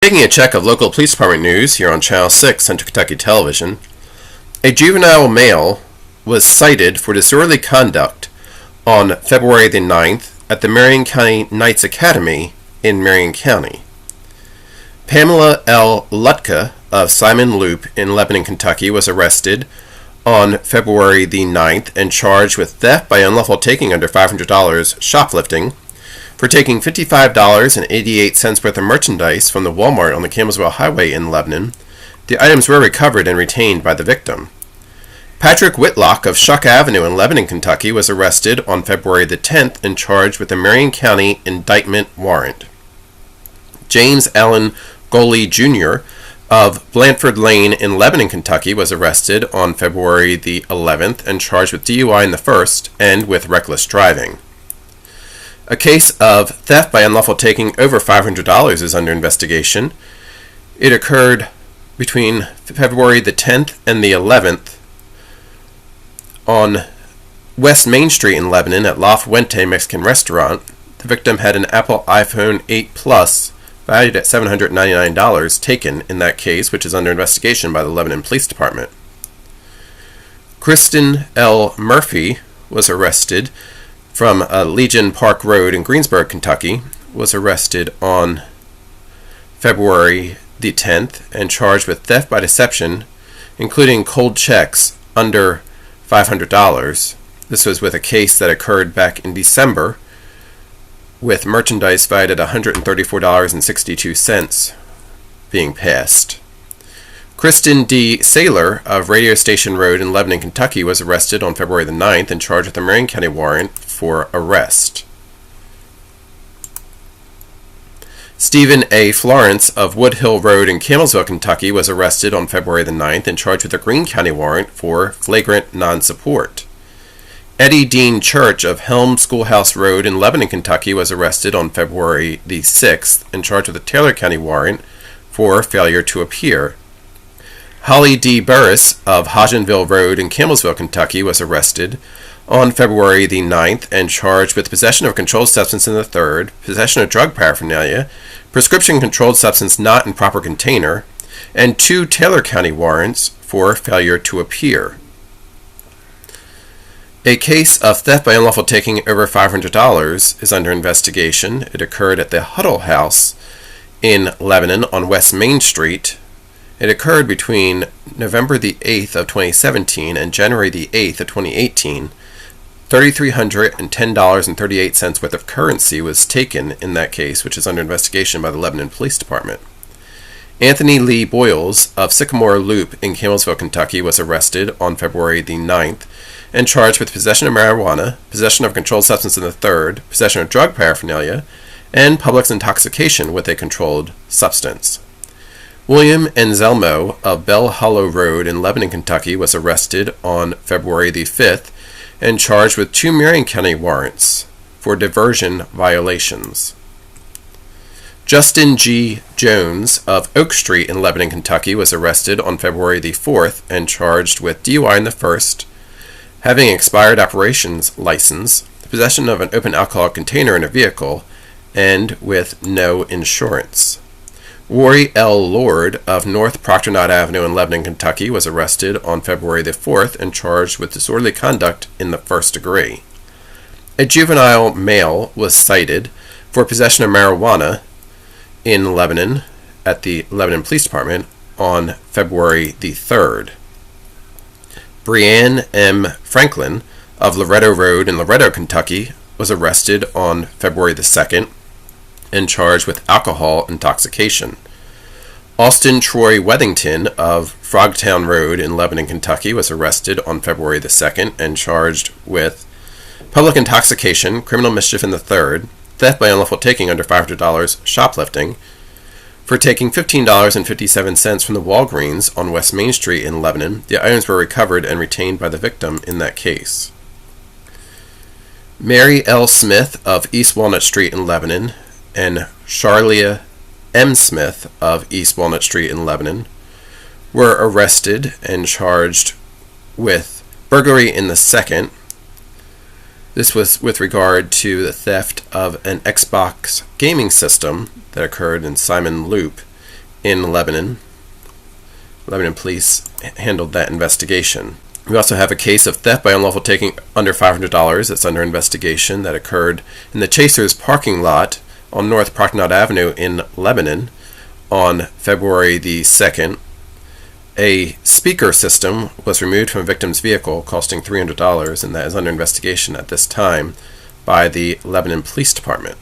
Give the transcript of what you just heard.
Taking a check of local police department news here on Channel 6 Central Kentucky Television, a juvenile male was cited for disorderly conduct on February the 9th at the Marion County Knights Academy in Marion County. Pamela L. Lutka of Simon Loop in Lebanon, Kentucky was arrested on February the 9th and charged with theft by unlawful taking under $500, shoplifting, for taking $55.88 worth of merchandise from the Walmart on the Campbellsville Highway in Lebanon. The items were recovered and retained by the victim. Patrick Whitlock of Shuck Avenue in Lebanon, Kentucky was arrested on February the 10th and charged with a Marion County indictment warrant. James Allen Goley Jr. of Blandford Lane in Lebanon, Kentucky was arrested on February the 11th and charged with DUI in the first and with reckless driving. A case of theft by unlawful taking over $500 is under investigation. It occurred between February the 10th and the 11th on West Main Street in Lebanon at La Fuente Mexican Restaurant. The victim had an Apple iPhone 8 Plus valued at $799 taken in that case, which is under investigation by the Lebanon Police Department. Kristen L. Murphy was arrested from Legion Park Road in Greensburg, Kentucky, was arrested on February the 10th and charged with theft by deception, including cold checks under $500. This was with a case that occurred back in December with merchandise valued at $134.62 being passed. Kristen D. Saylor of Radio Station Road in Lebanon, Kentucky was arrested on February the 9th and charged with a Marion County warrant for arrest. Stephen A. Florence of Woodhill Road in Campbellsville, Kentucky was arrested on February the 9th and charged with a Greene County warrant for flagrant non-support. Eddie Dean Church of Helm Schoolhouse Road in Lebanon, Kentucky was arrested on February the 6th and charged with a Taylor County warrant for failure to appear. Holly D. Burris of Hodgenville Road in Campbellsville, Kentucky was arrested on February the 9th and charged with possession of a controlled substance in the third, possession of drug paraphernalia, prescription controlled substance not in proper container, and 2 Taylor County warrants for failure to appear. A case of theft by unlawful taking over $500 is under investigation. It occurred at the Huddle House in Lebanon on West Main Street. It occurred between November the 8th of 2017 and January the 8th of 2018. $3,310.38 worth of currency was taken in that case, which is under investigation by the Lebanon Police Department. Anthony Lee Boyles of Sycamore Loop in Campbellsville, Kentucky was arrested on February the 9th and charged with possession of marijuana, possession of a controlled substance in the third, possession of drug paraphernalia, and public intoxication with a controlled substance. William Anselmo of Bell Hollow Road in Lebanon, Kentucky was arrested on February the 5th and charged with 2 Marion County warrants for diversion violations. Justin G. Jones of Oak Street in Lebanon, Kentucky was arrested on February the 4th and charged with DUI in the first, having expired operations license, possession of an open alcohol container in a vehicle, and with no insurance. Rory L. Lord of North Proctor Knott Avenue in Lebanon, Kentucky was arrested on February the 4th and charged with disorderly conduct in the first degree. A juvenile male was cited for possession of marijuana in Lebanon at the Lebanon Police Department on February the 3rd. Brianne M. Franklin of Loretto Road in Loretto, Kentucky was arrested on February the 2nd and charged with alcohol intoxication. Austin Troy Wethington of Frogtown Road in Lebanon, Kentucky was arrested on February the 2nd and charged with public intoxication, criminal mischief in the third, theft by unlawful taking under $500, shoplifting, for taking $15.57 from the Walgreens on West Main Street in Lebanon. The items were recovered and retained by the victim in that case. Mary L. Smith of East Walnut Street in Lebanon and Charlia M. Smith of East Walnut Street in Lebanon were arrested and charged with burglary in the second. This was with regard to the theft of an Xbox gaming system that occurred in Simon Loop in Lebanon. Lebanon police handled that investigation. We also have a case of theft by unlawful taking under $500 that's under investigation that occurred in the Chasers parking lot on North Prochnod Avenue in Lebanon on February the 2nd. A speaker system was removed from a victim's vehicle costing $300, and that is under investigation at this time by the Lebanon Police Department.